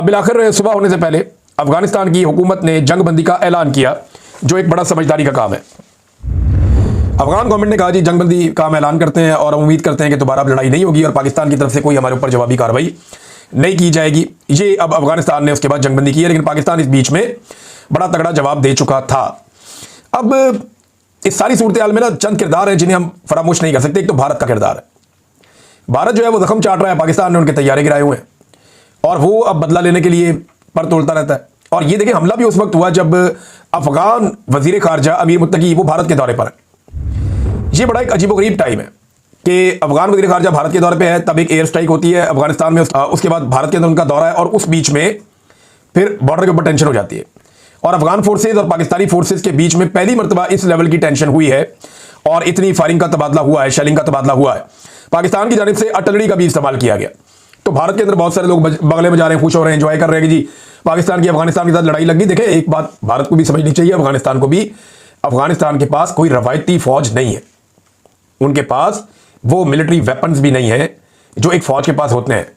Bill आखिर सुबह होने से पहले अफगानिस्तान की हुकूमत ने जंगबंदी का ऐलान किया, जो एक बड़ा समझदारी का काम है। अफगान गवर्नमेंट ने कहा जी जंगबंदी का हम ऐलान करते हैं और हम उम्मीद करते हैं कि दोबारा अब लड़ाई नहीं होगी और पाकिस्तान की तरफ से कोई हमारे ऊपर जवाबी कार्रवाई नहीं की जाएगी। ये अब अफगानिस्तान ने उसके बाद जंगबंदी की है, लेकिन पाकिस्तान इस बीच में बड़ा तगड़ा जवाब दे चुका था। अब इस सारी सूरत हाल में ना चंद किरदार हैं जिन्हें हम फरामोश नहीं कर सकते। एक तो भारत का किरदार है। भारत जो है वो जख्म चाट रहा है, पाकिस्तान ने उनके तैयारे गिराए हुए हैं और वो अब बदला लेने के लिए पर तोड़ता रहता है। और ये देखिए, हमला भी उस वक्त हुआ जब अफगान वजीर खारजा अमीर मुत्तकी वो भारत के दौरे पर है। ये बड़ा एक अजीबोगरीब टाइम है कि अफगान वजीर खारजा भारत के दौरे पे है, तब एक एयर स्ट्राइक होती है अफगानिस्तान में, उसके बाद भारत के अंदर उनका दौरा है और उस बीच में फिर बॉर्डर के ऊपर टेंशन हो जाती है और अफगान फोर्सेज और पाकिस्तानी फोर्सेज के बीच में पहली मरतबा इस लेवल की टेंशन हुई है और इतनी फायरिंग का तबादला हुआ है, शेलिंग का तबादला हुआ है। पाकिस्तान की जानिब से आर्टिलरी का भी इस्तेमाल किया गया। तो भारत के अंदर बहुत सारे लोग बगले में जा रहे हैं, खुश हो रहे हैं, एंजॉय कर रहे हैं कि जी पाकिस्तान की अफगानिस्तान के साथ लड़ाई लगी। देखें, एक बात भारत को भी समझनी चाहिए, अफगानिस्तान को भी, अफगानिस्तान के पास कोई रवायती फौज नहीं है। उनके पास वो मिलिट्री वेपन्स भी नहीं है जो एक फौज के पास होते हैं।